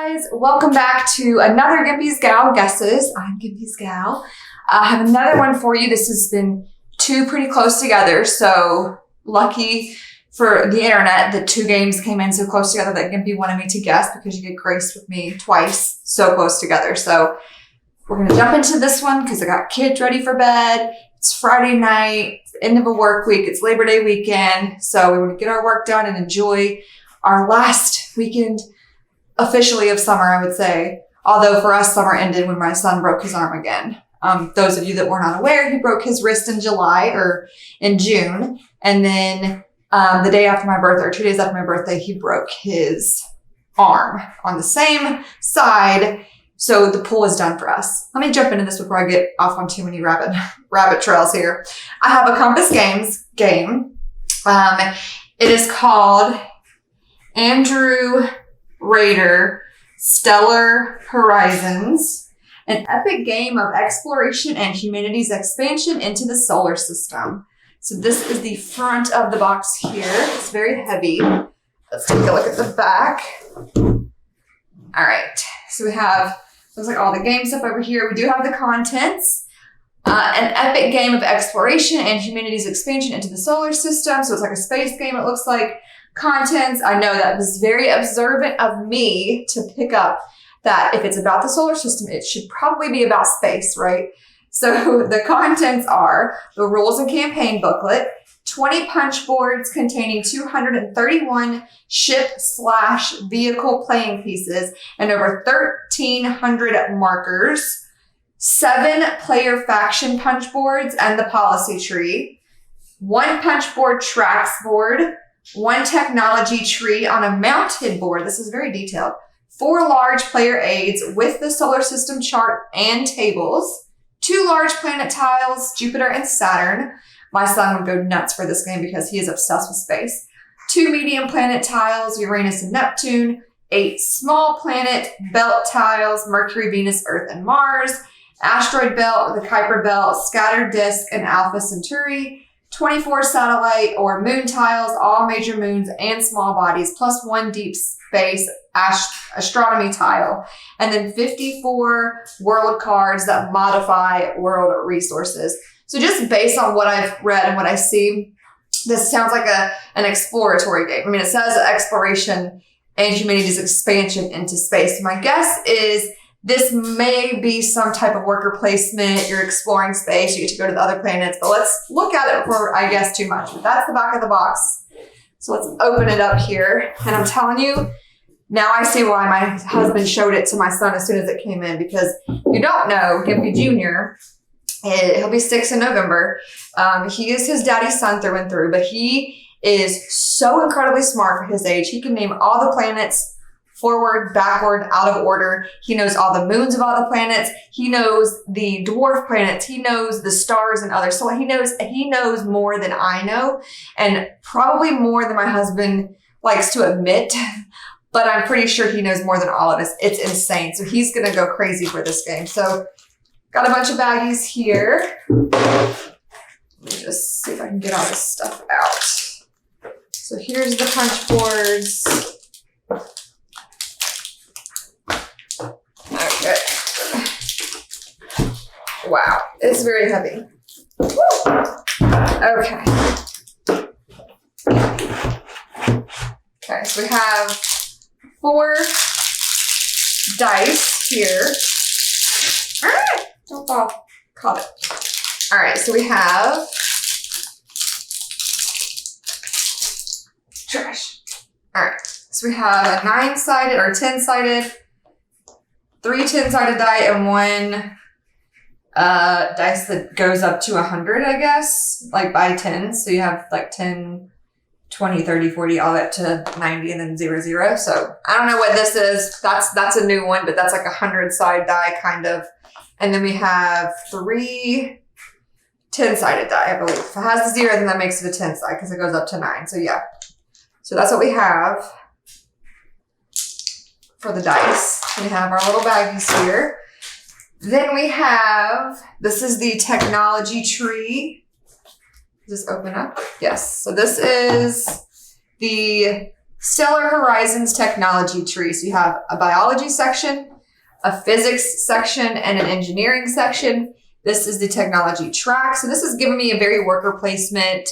guys, welcome back to another Gimpys Gal Guesses. I'm Gimpys Gal. I have another one for you. This has been two pretty close together, so lucky for the internet that two games came in so close together that Gimpy wanted me to guess because you get graced with me twice so close together. So we're going to jump into this one because I got kids ready for bed. It's Friday night, it's the end of a work week, it's Labor Day weekend, so we want to get our work done and enjoy our last weekend officially of summer, I would say. Although for us, summer ended when my son broke his arm again. Those of you that were not aware, he broke his wrist in July or in June. And then the day after my birthday, or 2 days after my birthday, he broke his arm on the same side. So the pool is done for us. Let me jump into this before I get off on too many rabbit trails here. I have a Compass Games game. It is called Andrew Raider Stellar Horizons, an epic game of exploration and humanity's expansion into the solar system. So this is the front of the box here. It's very heavy. Let's take a look at the back. All right. So we have, looks like all the game stuff over here. We do have the contents. An epic game of exploration and humanity's expansion into the solar system. So it's like a space game, it looks like. Contents, I know that was very observant of me to pick up that if it's about the solar system, it should probably be about space, right? So the contents are the rules and campaign booklet, 20 punch boards containing 231 ship/vehicle playing pieces, and over 1,300 markers, 7 player faction punch boards and the policy tree, 1 punch board tracks board, 1 technology tree on a mounted board. This is very detailed. 4 large player aids with the solar system chart and tables. 2 large planet tiles, Jupiter and Saturn. My son would go nuts for this game because he is obsessed with space. 2 medium planet tiles, Uranus and Neptune. 8 small planet belt tiles, Mercury, Venus, Earth, and Mars. Asteroid belt, the Kuiper belt, scattered disk, and Alpha Centauri. 24 satellite or moon tiles, all major moons and small bodies, plus 1 deep space astronomy tile. And then 54 world cards that modify world resources. So just based on what I've read and what I see, this sounds like an exploratory game. I mean, it says exploration and humanity's expansion into space. My guess is this may be some type of worker placement. You're exploring space. You get to go to the other planets. But let's look at it before I guess too much. But that's the back of the box. So let's open it up here. And I'm telling you, now I see why my husband showed it to my son as soon as it came in. Because you don't know, Gimpy Jr., he'll be 6 in November. He is his daddy's son through and through. But he is so incredibly smart for his age. He can name all the planets forward, backward, out of order. He knows all the moons of all the planets. He knows the dwarf planets. He knows the stars and others. So he knows more than I know, and probably more than my husband likes to admit, but I'm pretty sure he knows more than all of us. It's insane. So he's going to go crazy for this game. So got a bunch of baggies here. Let me just see if I can get all this stuff out. So here's the punch boards. Okay. Wow, it's very heavy. Woo! Okay. Okay, so we have 4 dice here. All right, don't fall. Caught it. All right, so we have trash. All right, so we have a 9-sided or 10-sided. 3 10-sided die and 1 dice that goes up to 100, I guess, like by 10. So you have like 10, 20, 30, 40, all the way up to 90 and then 0, 0. So I don't know what this is. That's a new one, but that's like a 100-side die kind of. And then we have 3 10-sided die, I believe. If it has the 0, then that makes it a 10-side because it goes up to 9. So yeah. So that's what we have for the dice. We have our little baggies here. Then we have, this is the technology tree. Does this open up? Yes. So this is the Stellar Horizons technology tree. So you have a biology section, a physics section, and an engineering section. This is the technology track. So this is giving me a very worker placement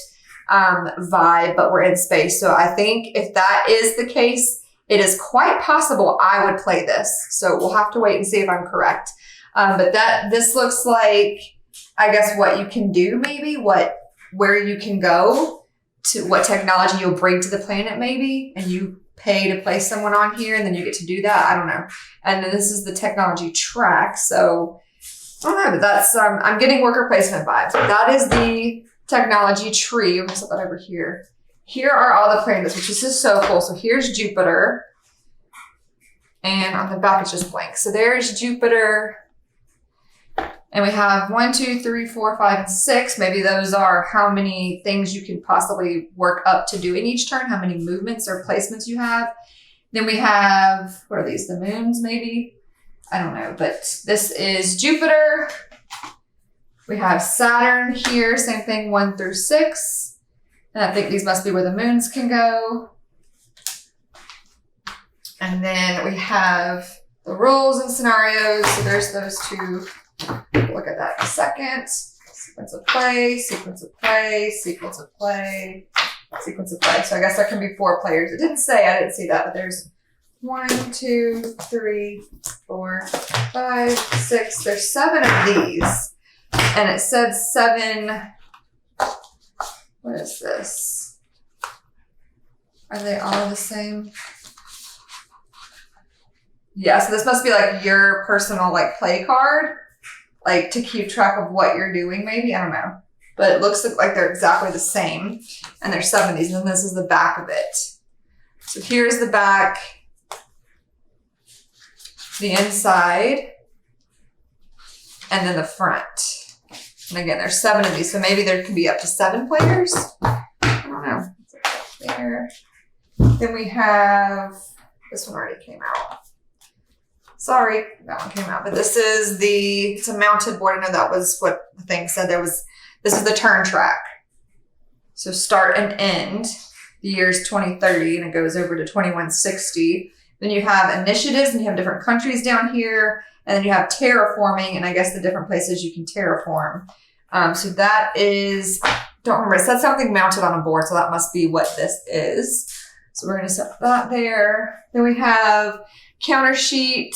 vibe, but we're in space. So I think if that is the case, it is quite possible I would play this. So we'll have to wait and see if I'm correct. But this looks like, I guess, what you can do, maybe where you can go to, what technology you'll bring to the planet, maybe, and you pay to place someone on here and then you get to do that. I don't know. And then this is the technology track. So I don't know, but that's, I'm getting worker placement vibes. That is the technology tree. I'm gonna set that over here. Here are all the planets, which is just so cool. So here's Jupiter. And on the back, it's just blank. So there's Jupiter. And we have 1, 2, 3, 4, 5, and 6. Maybe those are how many things you can possibly work up to doing each turn, how many movements or placements you have. Then we have, what are these, the moons maybe? I don't know, but this is Jupiter. We have Saturn here, same thing, 1 through 6. And I think these must be where the moons can go. And then we have the rules and scenarios. So there's those two. We'll look at that in a second. Sequence of play, sequence of play, sequence of play, sequence of play. So I guess there can be 4 players. It didn't say, I didn't see that, but there's 1, 2, 3, 4, 5, 6. There's 7 of these. And it said 7. What is this? Are they all the same? Yeah, so this must be like your personal like play card, like to keep track of what you're doing maybe. I don't know. But it looks like they're exactly the same. And there's 7 of these, and this is the back of it. So here's the back, the inside, and then the front. And again, there's 7 of these, so maybe there can be up to 7 players. I don't know. There. Then we have, this one already came out. Sorry, that one came out. But this is it's a mounted board. I know that was what the thing said. This is the turn track. So start and end. The year's 2030, and it goes over to 2160. Then you have initiatives, and you have different countries down here. And then you have terraforming, and I guess the different places you can terraform. So that is, don't remember, it said something mounted on a board, so that must be what this is. So we're going to set that there. Then we have counter sheet.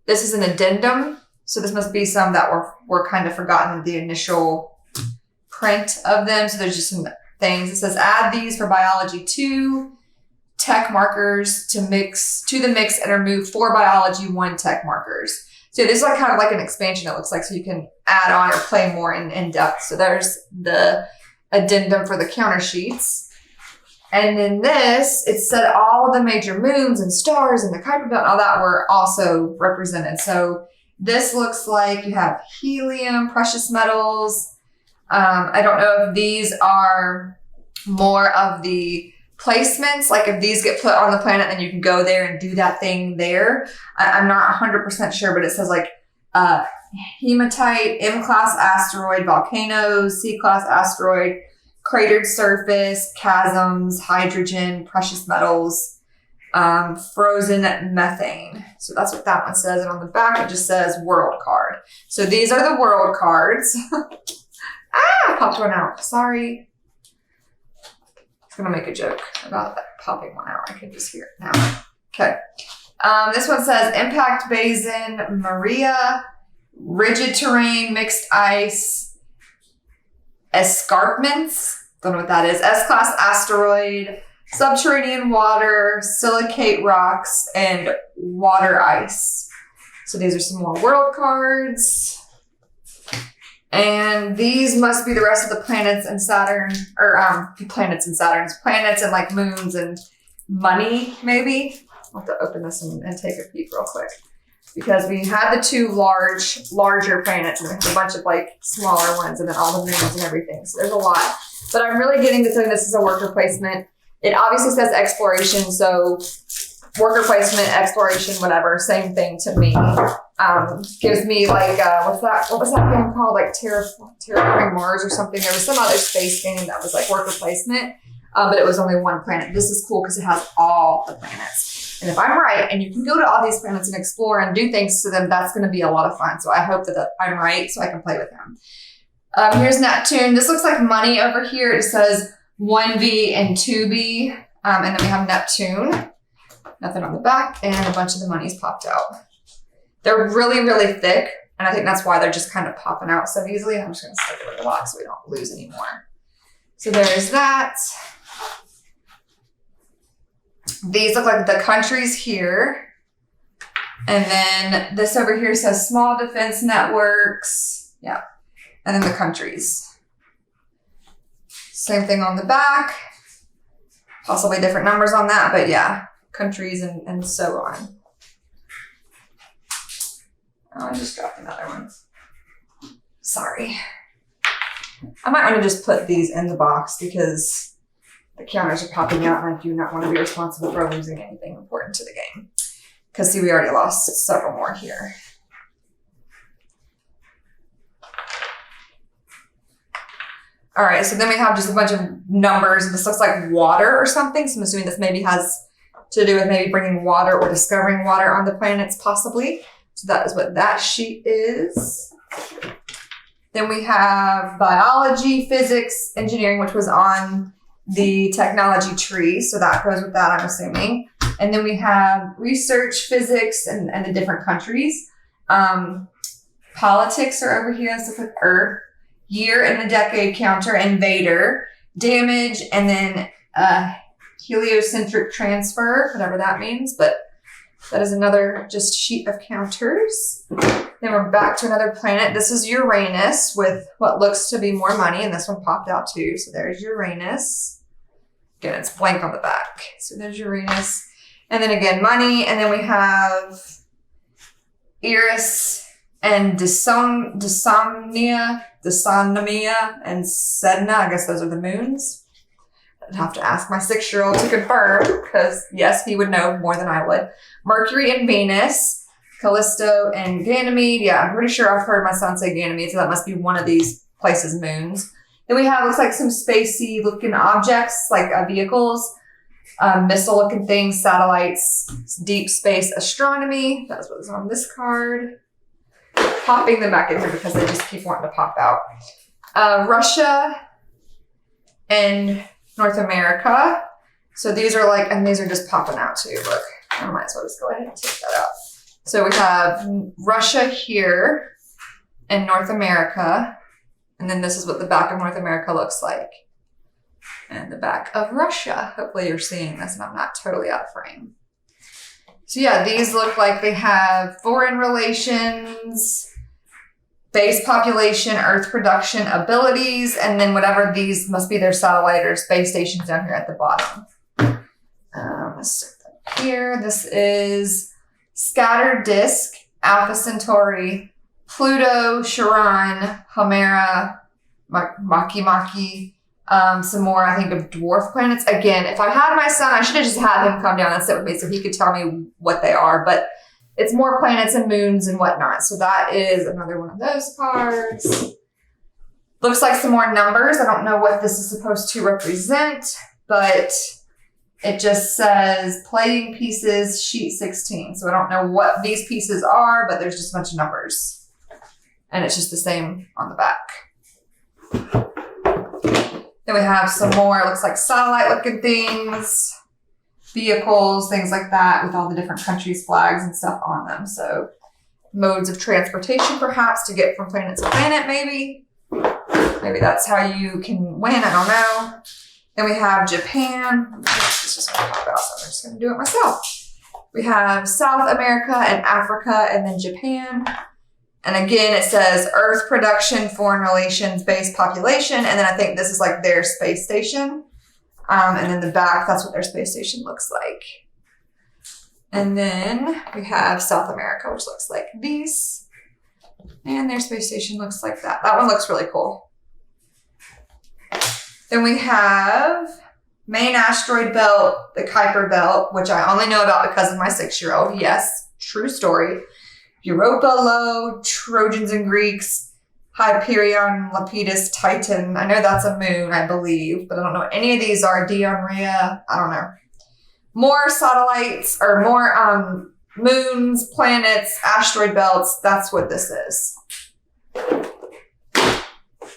This is an addendum. So this must be some that were kind of forgotten in the initial print of them. So there's just some things. It says add these for biology 2. Tech markers to the mix and remove 4 biology 1 tech markers. So this is like kind of like an expansion, it looks like, so you can add on or play more in depth. So there's the addendum for the counter sheets. And then this, it said all of the major moons and stars and the Kuiper belt and all that were also represented. So this looks like you have helium, precious metals. I don't know if these are more of the placements, like if these get put on the planet, then you can go there and do that thing there. I'm not 100% sure, but it says like hematite, M-class asteroid, volcanoes, C-class asteroid, cratered surface, chasms, hydrogen, precious metals, frozen methane. So that's what that one says. And on the back, it just says world card. So these are the world cards. I popped one out. Sorry. Gonna make a joke about that popping one out. I can just hear it now. Okay. This one says impact basin, Maria, rigid terrain, mixed ice, escarpments. Don't know what that is. S-class asteroid, subterranean water, silicate rocks, and water ice. So these are some more world cards. And these must be the rest of the planets and Saturn, or planets and like moons and money, maybe. I'll have to open this and take a peek real quick. Because we had the 2 larger planets, and there's a bunch of like smaller ones, and then all the moons and everything. So there's a lot. But I'm really getting the feeling this is a worker placement. It obviously says exploration, so worker placement, exploration, whatever, same thing to me. Gives me like, what was that game called? Like Terraforming Mars or something. There was some other space game that was like worker placement. but it was only one planet. This is cool because it has all the planets. And if I'm right, and you can go to all these planets and explore and do things to them, that's going to be a lot of fun. So I hope that I'm right so I can play with him. Here's Neptune. This looks like money over here. It says 1B and 2B. And then we have Neptune. Nothing on the back, and a bunch of the money's popped out. They're really, really thick, and I think that's why they're just kind of popping out so easily. I'm just going to stick it in the box so we don't lose any more. So there's that. These look like the countries here. And then this over here says small defense networks. Yeah. And then the countries. Same thing on the back. Possibly different numbers on that, but yeah. Countries and so on. Oh, I just dropped another one. Sorry. I might want to just put these in the box because the counters are popping out and I do not want to be responsible for losing anything important to the game. Because see, we already lost several more here. All right, so then we have just a bunch of numbers. This looks like water or something. So I'm assuming this maybe has to do with maybe bringing water or discovering water on the planets, possibly. So that is what that sheet is. Then we have biology, physics, engineering, which was on the technology tree. So that goes with that, I'm assuming. And then we have research, physics, and the different countries. Politics are over here. This looks like Earth. Year and the decade counter, invader, damage, and then heliocentric transfer, whatever that means. But that is another just sheet of counters. Then we're back to another planet. This is Uranus with what looks to be more money, and this one popped out too. So there's Uranus. Again, it's blank on the back. So there's Uranus. And then again, money. And then we have Eris and Dysomnia, and Sedna. I guess those are the moons. I'd have to ask my 6-year-old to confirm because, yes, he would know more than I would. Mercury and Venus, Callisto and Ganymede. Yeah, I'm pretty sure I've heard my son say Ganymede, so that must be one of these places' moons. Then we have, looks like some spacey looking objects, like vehicles, missile looking things, satellites, deep space astronomy. That's what's on this card. Popping them back in here because they just keep wanting to pop out. Russia and North America. So these are like, and these are just popping out too. Look, I might as well just go ahead and take that out. So we have Russia here and North America. And then this is what the back of North America looks like. And the back of Russia. Hopefully you're seeing this and I'm not totally out of frame. So yeah, these look like they have foreign relations, base population, Earth production abilities, and then whatever these must be their satellite or space stations down here at the bottom. Let's stick that here. This is Scattered Disk, Alpha Centauri, Pluto, Charon, Hemera, Maki, some more, I think, of dwarf planets. Again, if I had my son, I should have just had him come down and sit with me so he could tell me what they are. But it's more planets and moons and whatnot. So that is another one of those cards. Looks like some more numbers. I don't know what this is supposed to represent, but it just says playing pieces, sheet 16. So I don't know what these pieces are, but there's just a bunch of numbers. And it's just the same on the back. Then we have some more, it looks like satellite looking things, vehicles, things like that with all the different countries' flags and stuff on them. So modes of transportation perhaps to get from planet to planet maybe. Maybe that's how you can win, I don't know. Then we have Japan. It's just gonna pop out, so I'm just gonna do it myself. We have South America and Africa and then Japan. And again, it says Earth production, foreign relations, base population. And then I think this is like their space station. And then the back, that's what their space station looks like. And then we have South America, which looks like these. And their space station looks like that. That one looks really cool. Then we have main asteroid belt, the Kuiper belt, which I only know about because of my 6-year-old. Yes, true story. Europa low, Trojans and Greeks, Hyperion, Lepidus, Titan. I know that's a moon, I believe, but I don't know what any of these are. Dion, Rhea, I don't know. More satellites, or more moons, planets, asteroid belts. That's what this is.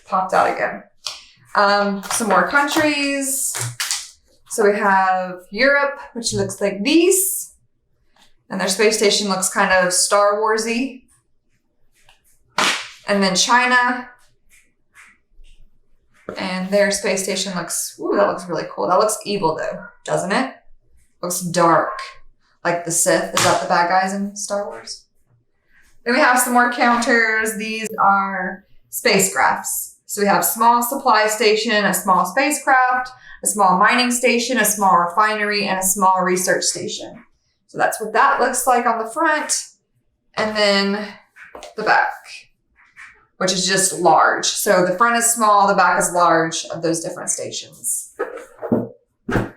Popped out again. Some more countries. So we have Europe, which looks like these. And their space station looks kind of Star Wars-y. And then China. And their space station looks, ooh, that looks really cool. That looks evil though, doesn't it? Looks dark. Like the Sith. Is that the bad guys in Star Wars? Then we have some more counters. These are spacecrafts. So we have small supply station, a small spacecraft, a small mining station, a small refinery, and a small research station. So that's what that looks like on the front. And then the back, which is just large. So the front is small, the back is large of those different stations. And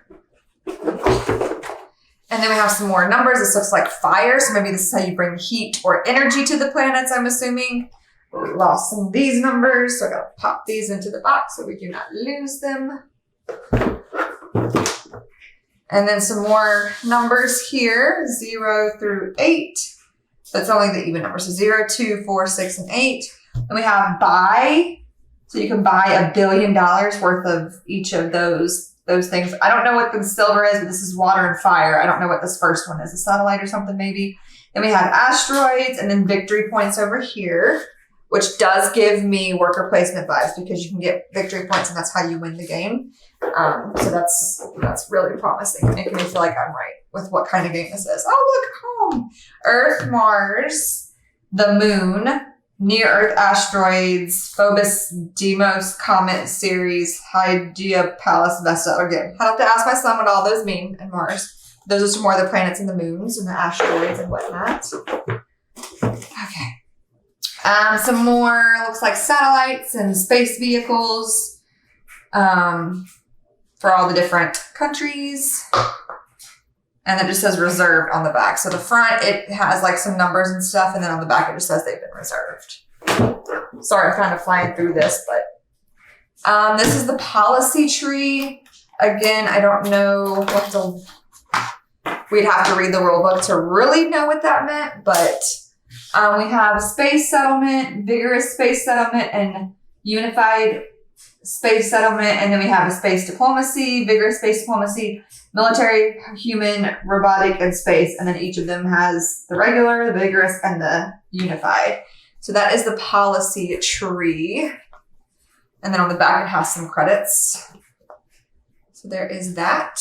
then we have some more numbers. This looks like fire. So maybe this is how you bring heat or energy to the planets, I'm assuming. We lost some of these numbers, so I gotta pop these into the box so we do not lose them. And then some more numbers here, 0 through 8. That's only the even numbers. So 0, 2, 4, 6, and 8. And we have buy. So you can buy $1 billion worth of each of those things. I don't know what the silver is, but this is water and fire. I don't know what this first one is, a satellite or something maybe. Then we have asteroids and then victory points over here, which does give me worker placement vibes because you can get victory points and that's how you win the game. So that's really promising, making me feel like I'm right with what kind of game this is. Oh, look, home. Earth, Mars, the moon, near-Earth asteroids, Phobos, Deimos, Comet, Ceres, Hygiea, Pallas, Vesta. Again, I have to ask my son what all those mean, and Mars. Those are some more of the planets and the moons and the asteroids and whatnot. Okay. Some more, looks like satellites and space vehicles for all the different countries. And it just says reserved on the back. So the front, it has like some numbers and stuff. And then on the back, it just says they've been reserved. Sorry, I'm kind of flying through this, but this is the policy tree. Again, I don't know we'd have to read the rule book to really know what that meant, but we have space settlement, vigorous space settlement, and unified space settlement. And then we have a space diplomacy, vigorous space diplomacy, military, human, robotic, and space. And then each of them has the regular, the vigorous, and the unified. So that is the policy tree. And then on the back, it has some credits. So there is that.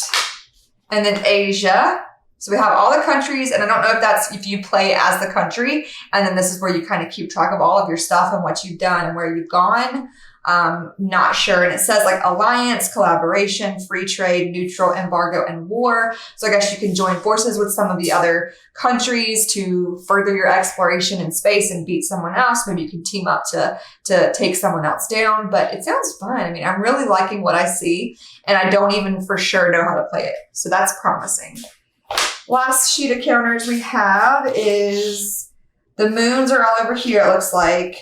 And then Asia. So we have all the countries, and I don't know if that's if you play as the country, and then this is where you kind of keep track of all of your stuff and what you've done and where you've gone. Not sure. And it says like alliance, collaboration, free trade, neutral, embargo, and war. So I guess you can join forces with some of the other countries to further your exploration in space and beat someone else. Maybe you can team up to take someone else down, but it sounds fun. I mean, I'm really liking what I see, and I don't even for sure know how to play it. So that's promising. Last sheet of counters we have is the moons are all over here, it looks like,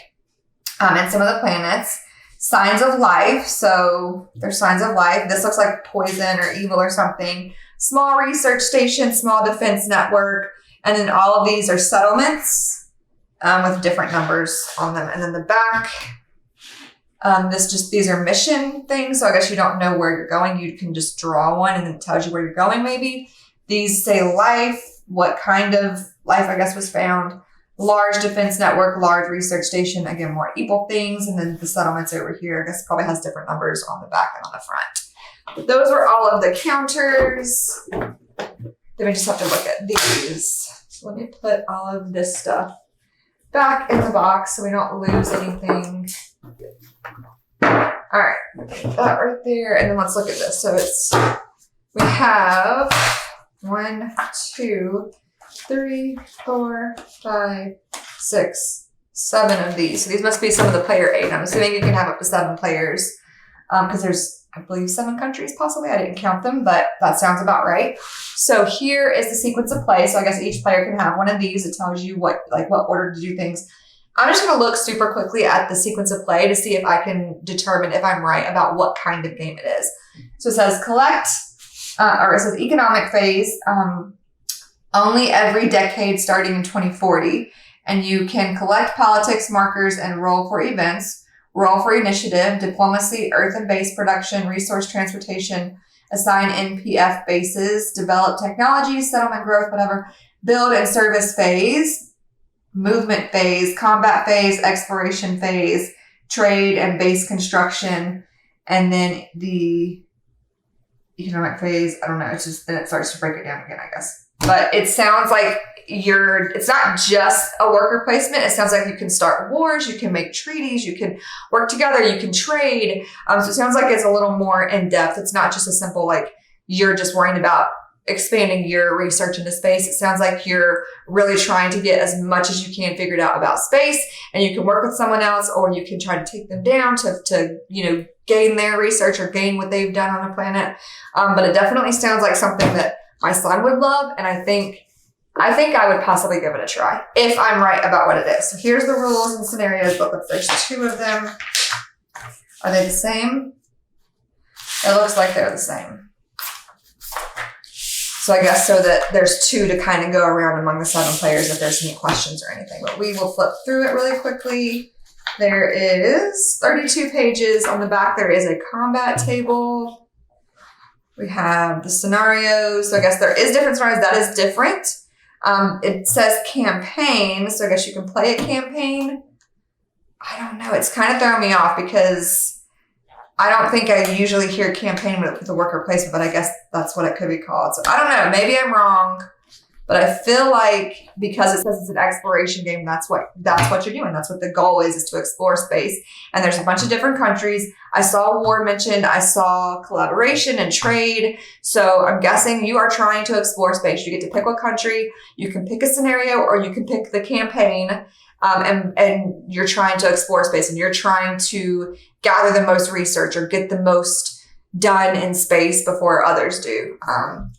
and some of the planets. Signs of life. So there's signs of life. This looks like poison or evil or something. Small research station, small defense network. And then all of these are settlements with different numbers on them. And then the back, these are mission things. So I guess you don't know where you're going. You can just draw one and it tells you where you're going maybe. These say life, what kind of life I guess was found. Large defense network, large research station, again, more evil things. And then the settlements over here, I guess probably has different numbers on the back and on the front. But those were all of the counters. Then we just have to look at these. So let me put all of this stuff back in the box so we don't lose anything. All right, that right there. And then let's look at this. So we have 1, 2, 3, 4, 5, 6, 7 of these. So these must be some of the player aid. I'm assuming you can have up to 7 players because there's, I believe, 7 countries possibly. I didn't count them, but that sounds about right. So here is the sequence of play. So I guess each player can have one of these. It tells you what order to do things. I'm just going to look super quickly at the sequence of play to see if I can determine if I'm right about what kind of game it is. So it says collect, or it says economic phase, only every decade starting in 2040. And you can collect politics markers and roll for events, roll for initiative, diplomacy, earth and base production, resource transportation, assign NPF bases, develop technology, settlement growth, whatever, build and service phase, movement phase, combat phase, exploration phase, trade and base construction, and then the economic phase, I don't know, it's just, then it starts to break it down again, I guess. But it sounds like it's not just a worker placement. It sounds like you can start wars, you can make treaties, you can work together, you can trade. So it sounds like it's a little more in depth. It's not just a simple, like, you're just worrying about expanding your research into space. It sounds like you're really trying to get as much as you can figured out about space, and you can work with someone else, or you can try to take them down to gain their research or gain what they've done on a planet. But it definitely sounds like something that my son would love, and I think I would possibly give it a try if I'm right about what it is. So here's the rules and scenarios booklets. There's 2 of them. Are they the same? It looks like they're the same. So I guess so that there's 2 to kind of go around among the 7 players if there's any questions or anything. But we will flip through it really quickly. There is 32 pages. On the back, there is a combat table. We have the scenarios. So I guess there is different scenarios. That is different. It says campaign. So I guess you can play a campaign. I don't know. It's kind of throwing me off because I don't think I usually hear campaign with the worker placement, but I guess that's what it could be called. So I don't know. Maybe I'm wrong. But I feel like because it says it's an exploration game, that's what you're doing. That's what the goal is to explore space. And there's a bunch of different countries. I saw war mentioned. I saw collaboration and trade. So I'm guessing you are trying to explore space. You get to pick what country. You can pick a scenario, or you can pick the campaign. And you're trying to explore space, and you're trying to gather the most research or get the most done in space before others do.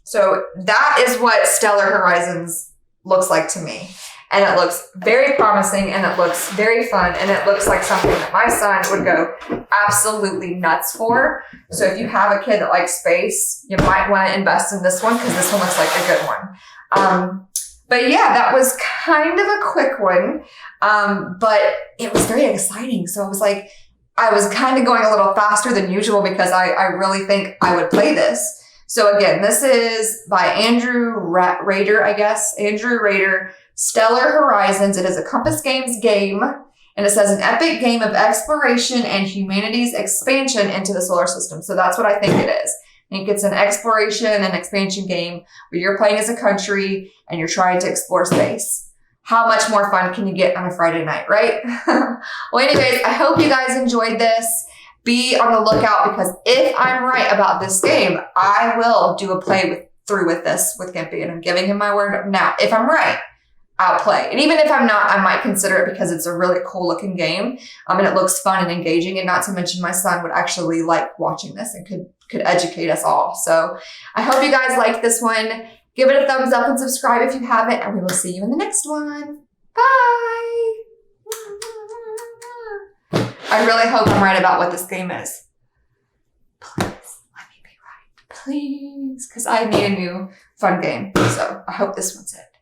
So that is what Stellar Horizons looks like to me. And it looks very promising, and it looks very fun, and it looks like something that my son would go absolutely nuts for. So if you have a kid that likes space, you might want to invest in this one, because this one looks like a good one. But yeah, that was kind of a quick one. But it was very exciting. So I was kind of going a little faster than usual because I really think I would play this. So again, this is by Andrew Rader, I guess. Andrew Rader, Stellar Horizons. It is a Compass Games game, and it says an epic game of exploration and humanity's expansion into the solar system. So that's what I think it is. I think it's an exploration and expansion game where you're playing as a country and you're trying to explore space. How much more fun can you get on a Friday night, right? Well, anyways, I hope you guys enjoyed this. Be on the lookout, because if I'm right about this game, I will do a through with this with Gimpy, and I'm giving him my word now. If I'm right, I'll play. And even if I'm not, I might consider it because it's a really cool looking game. And it looks fun and engaging. And not to mention my son would actually like watching this and could educate us all. So I hope you guys liked this one. Give it a thumbs up and subscribe if you haven't, and we will see you in the next one. Bye. I really hope I'm right about what this game is. Please let me be right. Please. Because I need a new fun game. So I hope this one's it.